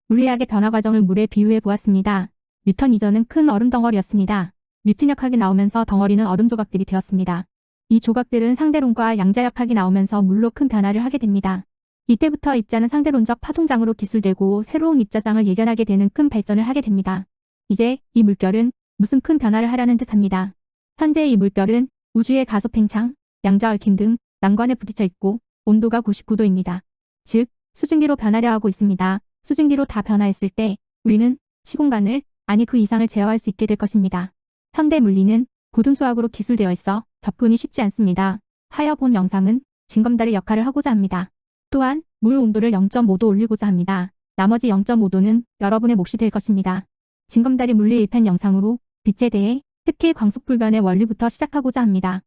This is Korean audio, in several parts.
물리학의 변화 과정을 물에 비유해 보았습니다. 뉴턴 이전은 큰 얼음 덩어리였습니다. 뉴턴역학이 나오면서 덩어리는 얼음 조각들이 되었습니다. 이 조각들은 상대론과 양자역학이 나오면서 물로 큰 변화를 하게 됩니다. 이때부터 입자는 상대론적 파동장으로 기술되고 새로운 입자장을 예견하게 되는 큰 발전을 하게 됩니다. 이제 이 물결은 무슨 큰 변화를 하려는 듯합니다. 현재 이 물결은 우주의 가속 팽창, 양자 얽힘 등 난관에 부딪혀 있고 온도가 99도입니다. 즉, 수증기로 변하려 하고 있습니다. 수증기로 다 변화했을 때 우리는 시공간을, 아니 그 이상을 제어할 수 있게 될 것입니다. 현대 물리는 고등수학으로 기술되어 있어 접근이 쉽지 않습니다. 하여 본 영상은 징검다리 역할을 하고자 합니다. 또한 물 온도를 0.5도 올리고자 합니다. 나머지 0.5도는 여러분의 몫이 될 것입니다. 징검다리 물리 1편 영상으로 빛에 대해, 특히 광속불변의 원리부터 시작하고자 합니다.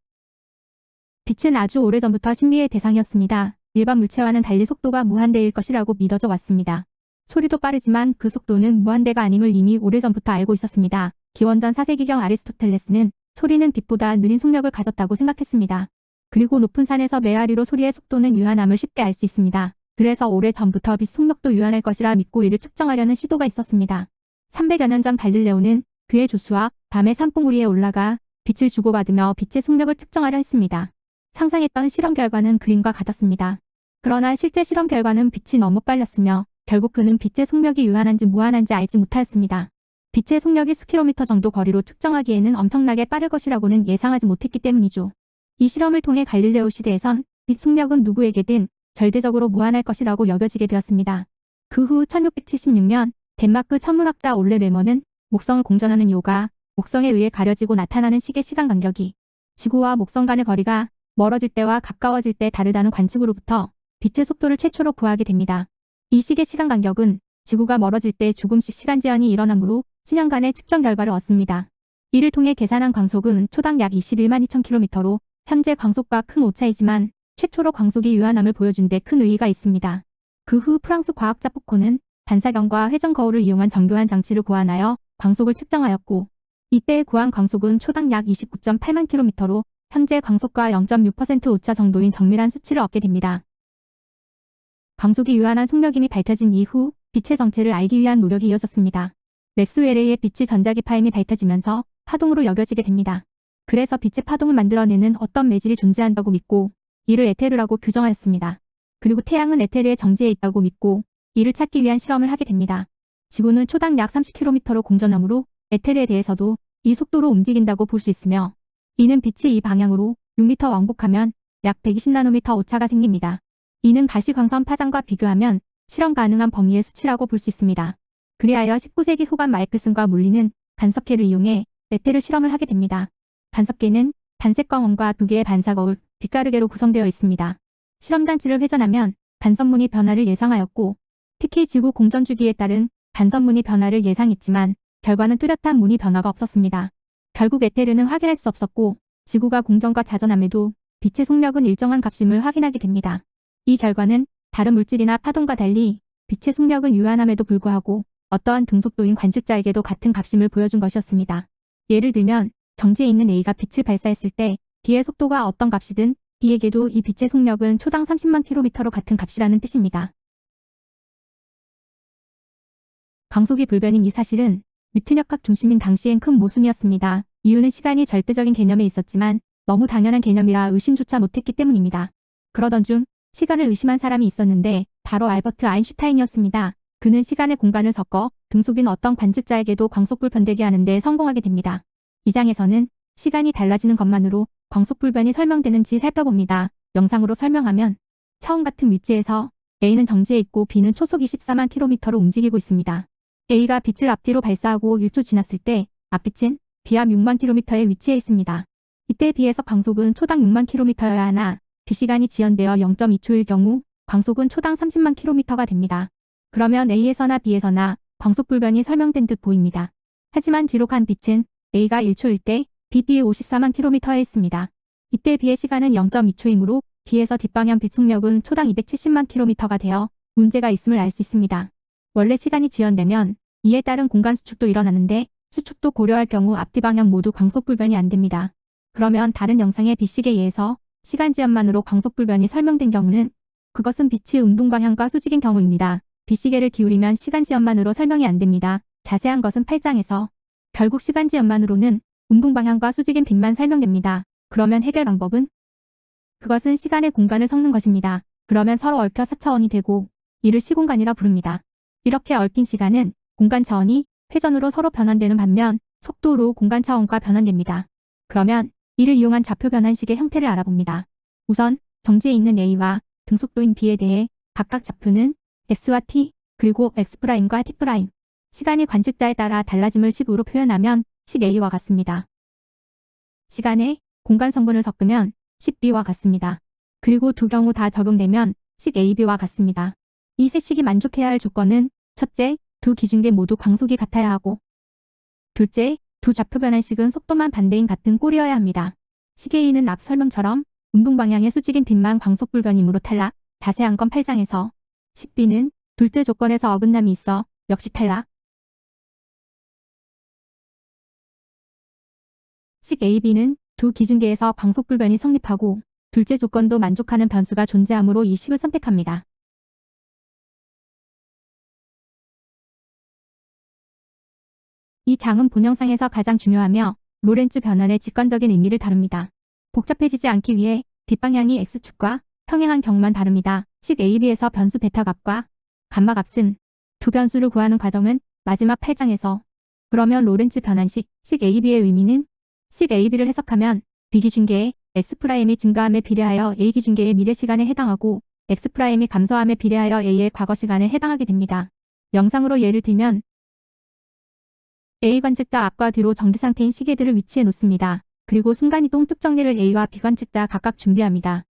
빛은 아주 오래전부터 신비의 대상이었습니다. 일반 물체와는 달리 속도가 무한대일 것이라고 믿어져 왔습니다. 소리도 빠르지만 그 속도는 무한대가 아님을 이미 오래전부터 알고 있었습니다. 기원전 4세기경 아리스토텔레스는 소리는 빛보다 느린 속력을 가졌다고 생각했습니다. 그리고 높은 산에서 메아리로 소리의 속도는 유한함을 쉽게 알 수 있습니다. 그래서 오래전부터 빛 속력도 유한할 것이라 믿고 이를 측정하려는 시도가 있었습니다. 300여 년 전 갈릴레오는 그의 조수와 밤에 산봉우리 위에 올라가 빛을 주고받으며 빛의 속력을 측정하려 했습니다. 상상했던 실험 결과는 그림과 같았습니다. 그러나 실제 실험 결과는 빛이 너무 빨랐으며 결국 그는 빛의 속력이 유한한지 무한한지 알지 못하였습니다. 빛의 속력이 수킬로미터 정도 거리로 측정하기에는 엄청나게 빠를 것이라고는 예상하지 못했기 때문이죠. 이 실험을 통해 갈릴레오 시대에선 빛 속력은 누구에게든 절대적으로 무한할 것이라고 여겨지게 되었습니다. 그 후 1676년 덴마크 천문학자 올레 레머는 목성을 공전하는 이오가 목성에 의해 가려지고 나타나는 식의 시간 간격이 지구와 목성 간의 거리가 멀어질 때와 가까워질 때 다르다는 관측으로부터 빛의 속도를 최초로 구하게 됩니다. 이 식의 시간 간격은 지구가 멀어질 때 조금씩 시간 지연이 일어나므로 수년간의 측정 결과를 얻습니다. 이를 통해 계산한 광속은 초당 약 21만 2천 km로 현재 광속과 큰 오차이지만 최초로 광속이 유한함을 보여준 데 큰 의의가 있습니다. 그 후 프랑스 과학자 포코는 반사경과 회전 거울을 이용한 정교한 장치를 고안하여 광속을 측정하였고 이때 구한 광속은 초당 약 29.8만 km로 현재 광속과 0.6% 오차 정도인 정밀한 수치를 얻게 됩니다. 광속이 유한한 속력임이 밝혀진 이후 빛의 정체를 알기 위한 노력이 이어졌습니다. 맥스웰의 빛이 전자기파임이 밝혀지면서 파동으로 여겨지게 됩니다. 그래서 빛의 파동을 만들어내는 어떤 매질이 존재한다고 믿고 이를 에테르라고 규정하였습니다. 그리고 태양은 에테르의 정지에 있다고 믿고 이를 찾기 위한 실험을 하게 됩니다. 지구는 초당 약 30km로 공전하므로 에테르에 대해서도 이 속도로 움직인다고 볼 수 있으며 이는 빛이 이 방향으로 6m 왕복하면 약 120나노미터 오차가 생깁니다. 이는 가시광선 파장과 비교하면 실험 가능한 범위의 수치라고 볼 수 있습니다. 그리하여 19세기 후반 마이클슨과 물리는 간섭계를 이용해 에테르 실험을 하게 됩니다. 간섭계는 단색광원과 두 개의 반사거울, 빛가르개로 구성되어 있습니다. 실험장치를 회전하면 간섭무늬 변화를 예상하였고 특히 지구 공전 주기에 따른 간섭무늬 변화를 예상했지만 결과는 뚜렷한 무늬 변화가 없었습니다. 결국 에테르는 확인할 수 없었고 지구가 공전과 자전함에도 빛의 속력은 일정한 값임을 확인하게 됩니다. 이 결과는 다른 물질이나 파동과 달리 빛의 속력은 유한함에도 불구하고 어떠한 등속도인 관측자에게도 같은 값임을 보여준 것이었습니다. 예를 들면 정지에 있는 A가 빛을 발사했을 때 B의 속도가 어떤 값이든 B에게도 이 빛의 속력은 초당 30만 km로 같은 값이라는 뜻입니다. 광속이 불변인 이 사실은 뉴턴역학 중심인 당시엔 큰 모순이었습니다. 이유는 시간이 절대적인 개념에 있었지만 너무 당연한 개념이라 의심조차 못했기 때문입니다. 그러던 중 시간을 의심한 사람이 있었는데 바로 알버트 아인슈타인이었습니다. 그는 시간의 공간을 섞어 등속인 어떤 관측자에게도 광속불변되게 하는 데 성공하게 됩니다. 이 장에서는 시간이 달라지는 것만으로 광속불변이 설명되는지 살펴봅니다. 영상으로 설명하면 처음 같은 위치에서 A는 정지해 있고 B는 초속 24만 km로 움직이고 있습니다. A가 빛을 앞뒤로 발사하고 1초 지났을 때 앞빛은 B앞 6만 km에 위치해 있습니다. 이때 B에서 광속은 초당 6만 km여야 하나 B 시간이 지연되어 0.2초일 경우 광속은 초당 30만 km가 됩니다. 그러면 A에서나 B에서나 광속불변이 설명된 듯 보입니다. 하지만 뒤로 간 빛은 A가 1초일 때 B 뒤에 54만 km에 있습니다. 이때 B의 시간은 0.2초이므로 B에서 뒷방향 빛 속력은 초당 270만 km가 되어 문제가 있음을 알 수 있습니다. 원래 시간이 지연되면 이에 따른 공간 수축도 일어나는데 수축도 고려할 경우 앞뒤 방향 모두 광속불변이 안됩니다. 그러면 다른 영상의 빛식에 의해서 시간 지연만으로 광속불변이 설명된 경우는 그것은 빛이 운동 방향과 수직인 경우입니다. B시계를 기울이면 시간지연만으로 설명이 안 됩니다. 자세한 것은 8장에서. 결국 시간지연만으로는 운동방향과 수직인 빛만 설명됩니다. 그러면 해결 방법은? 그것은 시간의 공간을 섞는 것입니다. 그러면 서로 얽혀 4차원이 되고 이를 시공간이라 부릅니다. 이렇게 얽힌 시간은 공간 차원이 회전으로 서로 변환되는 반면 속도로 공간 차원과 변환됩니다. 그러면 이를 이용한 좌표 변환식의 형태를 알아봅니다. 우선 정지에 있는 A와 등속도인 B에 대해 각각 좌표는 X와 T, 그리고 X'과 T'. 시간이 관측자에 따라 달라짐을 식으로 표현하면 식 A와 같습니다. 시간에 공간 성분을 섞으면 식 B와 같습니다. 그리고 두 경우 다 적용되면 식 AB와 같습니다. 이 세 식이 만족해야 할 조건은 첫째, 두 기준계 모두 광속이 같아야 하고 둘째, 두 좌표 변환식은 속도만 반대인 같은 꼴이어야 합니다. 식 A는 앞 설명처럼 운동방향의 수직인 빛만 광속불변이므로 탈락, 자세한 건 8장에서. 식 B는 둘째 조건에서 어긋남이 있어 역시 탈락. 식 AB는 두 기준계에서 광속불변이 성립하고 둘째 조건도 만족하는 변수가 존재하므로 이 식을 선택합니다. 이 장은 본영상에서 가장 중요하며 로렌츠 변환의 직관적인 의미를 다룹니다. 복잡해지지 않기 위해 뒷방향이 X축과 평행한 경우만 다룹니다. 식 AB에서 변수 베타 값과 감마 값은 두 변수를 구하는 과정은 마지막 8장에서. 그러면 로렌츠 변환식 식 AB의 의미는 식 AB를 해석하면 B기준계의 X'이 증가함에 비례하여 A기준계의 미래 시간에 해당하고 X'이 감소함에 비례하여 A의 과거 시간에 해당하게 됩니다. 영상으로 예를 들면 A 관측자 앞과 뒤로 정지 상태인 시계들을 위치해 놓습니다. 그리고 순간이동 특정리를 A와 B 관측자 각각 준비합니다.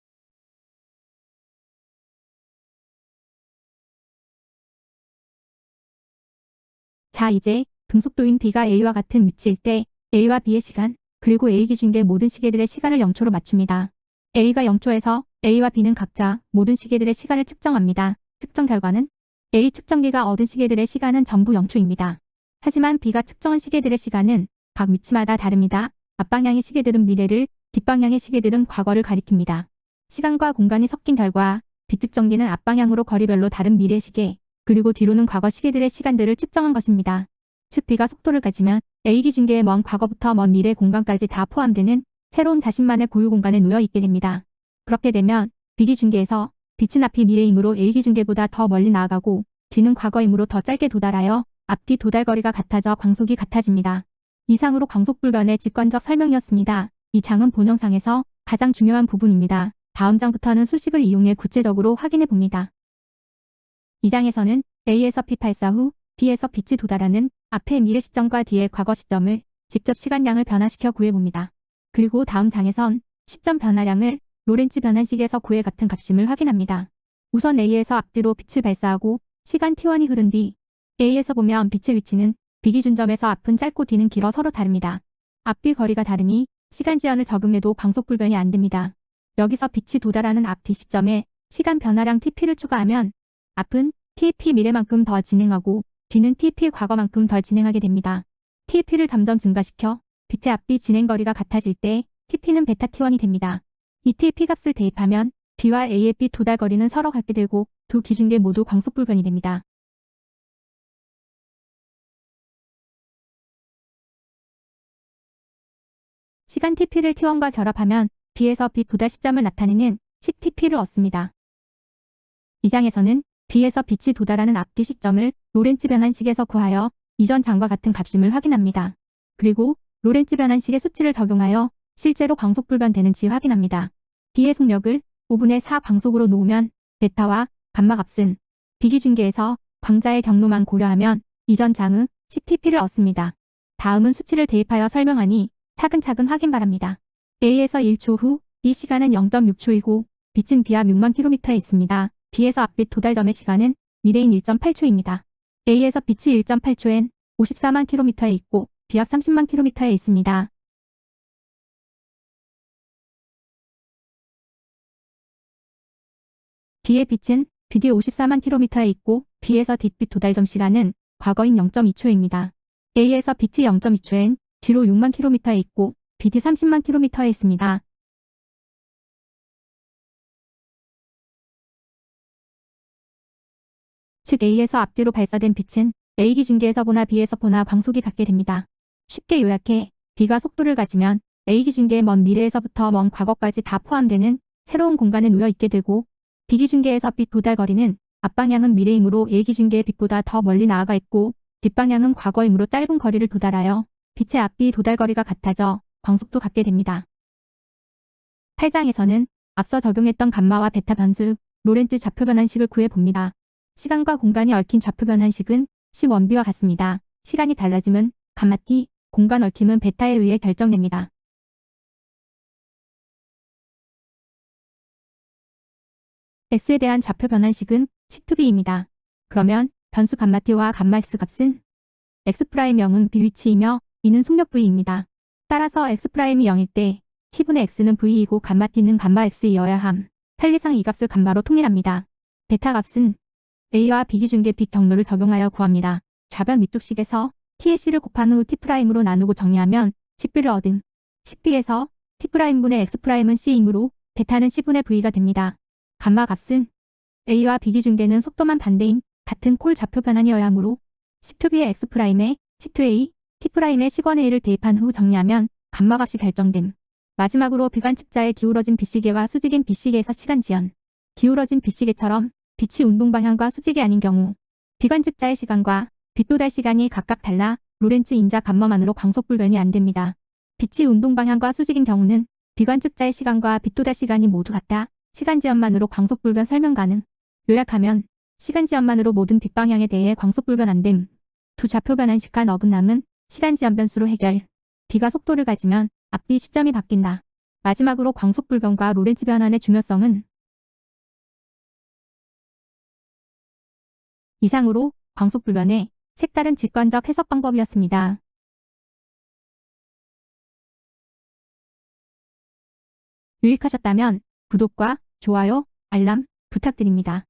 자, 이제 등속도인 B가 A와 같은 위치일 때 A와 B의 시간, 그리고 A 기준계 모든 시계들의 시간을 0초로 맞춥니다. A가 0초에서 A와 B는 각자 모든 시계들의 시간을 측정합니다. 측정 결과는 A 측정기가 얻은 시계들의 시간은 전부 0초입니다. 하지만 B가 측정한 시계들의 시간은 각 위치마다 다릅니다. 앞방향의 시계들은 미래를, 뒷방향의 시계들은 과거를 가리킵니다. 시간과 공간이 섞인 결과 B 측정기는 앞방향으로 거리별로 다른 미래 시계, 그리고 뒤로는 과거 시계들의 시간들을 측정한 것입니다. 즉 B가 속도를 가지면 A 기준계의 먼 과거부터 먼 미래 공간까지 다 포함되는 새로운 자신만의 고유 공간에 놓여 있게 됩니다. 그렇게 되면 B 기준계에서 빛은 앞이 미래이므로 A 기준계보다 더 멀리 나아가고 뒤는 과거이므로 더 짧게 도달하여 앞뒤 도달거리가 같아져 광속이 같아집니다. 이상으로 광속불변의 직관적 설명이었습니다. 이 장은 본영상에서 가장 중요한 부분입니다. 다음 장부터는 수식을 이용해 구체적으로 확인해 봅니다. 이 장에서는 A에서 P84 후 B에서 빛이 도달하는 앞의 미래 시점과 뒤의 과거 시점을 직접 시간량을 변화시켜 구해봅니다. 그리고 다음 장에선 시점 변화량을 로렌츠 변환식에서 구해 같은 값임을 확인합니다. 우선 A에서 앞뒤로 빛을 발사하고 시간 T1이 흐른 뒤 A에서 보면 빛의 위치는 B 기준점에서 앞은 짧고 뒤는 길어 서로 다릅니다. 앞뒤 거리가 다르니 시간 지연을 적응해도 광속불변이 안 됩니다. 여기서 빛이 도달하는 앞 뒤 시점에 시간 변화량 TP를 추가하면 앞은 TP 미래만큼 더 진행하고 뒤는 TP 과거만큼 덜 진행하게 됩니다. TP를 점점 증가시켜 빛의 앞뒤 진행거리가 같아질 때 TP는 베타 T1이 됩니다. 이 TP 값을 대입하면 B와 A의 빛 도달거리는 서로 같게 되고 두 기준계 모두 광속불변이 됩니다. 시간 TP를 T1과 결합하면 B에서 빛 도달 시점을 나타내는 식 TP를 얻습니다. 이 장에서는 B에서 빛이 도달하는 앞뒤 시점을 로렌츠 변환식에서 구하여 이전 장과 같은 값임을 확인합니다. 그리고 로렌츠 변환식의 수치를 적용하여 실제로 광속불변되는지 확인합니다. B의 속력을 5분의 4 광속으로 놓으면 베타와 감마 값은 B 기준계에서 광자의 경로만 고려하면 이전 장의 식 TP를 얻습니다. 다음은 수치를 대입하여 설명하니 차근차근 확인 바랍니다. A에서 1초 후 B 시간은 0.6초이고 빛은 B앞 6만 km에 있습니다. B에서 앞빛 도달점의 시간은 미래인 1.8초입니다. A에서 빛이 1.8초엔 54만 km에 있고 B앞 30만 km에 있습니다. B의 빛은 뒤 54만 km에 있고 B에서 뒷빛 도달점 시간은 과거인 0.2초입니다. A에서 빛이 0.2초엔 뒤로 6만 km에 있고 B 뒤 30만 km에 있습니다. 즉 A에서 앞뒤로 발사된 빛은 A 기준계에서 보나 B에서 보나 광속이 같게 됩니다. 쉽게 요약해 B가 속도를 가지면 A 기준계의 먼 미래에서부터 먼 과거까지 다 포함되는 새로운 공간에 놓여 있게 되고 B 기준계에서 빛 도달 거리는 앞방향은 미래이므로 A 기준계의 빛보다 더 멀리 나아가 있고 뒷방향은 과거이므로 짧은 거리를 도달하여 빛의 앞뒤 도달 거리가 같아져 광속도 같게 됩니다. 8장에서는 앞서 적용했던 감마와 베타 변수, 로렌츠 좌표 변환식을 구해봅니다. 시간과 공간이 얽힌 좌표 변환식은 C1B와 같습니다. 시간이 달라짐은 감마 t, 공간 얽힘은 베타에 의해 결정됩니다. x에 대한 좌표 변환식은 C2B입니다. 그러면 변수 감마 t와 감마 x 값은 x'0은 b 위치이며 이는 속력 v입니다. 따라서 x'이 0일 때 t분의 x는 v이고 감마 t는 감마 x이어야 함. 편리상 이 값을 감마로 통일합니다. 베타 값은 A와 B 기준계 빛 경로를 적용하여 구합니다. 좌변 위쪽식에서 t의 c를 곱한 후 t'으로 나누고 정리하면 10b를 얻음. 10b에서 t'분의 x'은 c이므로 베타는 c분의 v가 됩니다. 감마 값은 A와 B 기준계는 속도만 반대인 같은 콜 좌표 변환이어야 하므로 10-b의 x'에 10-a, t'의 시건의 1을 대입한 후 정리하면 감마 값이 결정됨. 마지막으로 비관측자의 기울어진 빛시계와 수직인 빛시계에서 시간 지연. 기울어진 빛시계처럼 빛이 운동 방향과 수직이 아닌 경우 비관측자의 시간과 빛 도달 시간이 각각 달라 로렌츠 인자 감마만으로 광속 불변이 안 됩니다. 빛이 운동 방향과 수직인 경우는 비관측자의 시간과 빛 도달 시간이 모두 같다. 시간 지연만으로 광속 불변 설명 가능. 요약하면 시간 지연만으로 모든 빛 방향에 대해 광속 불변 안 됨. 두 좌표 변환식 간 어긋남은 시간 지연 변수로 해결. B가 속도를 가지면 앞뒤 시점이 바뀐다. 마지막으로 광속 불변과 로렌츠 변환의 중요성은 이상으로 광속 불변의 색다른 직관적 해석 방법이었습니다. 유익하셨다면 구독과 좋아요, 알람 부탁드립니다.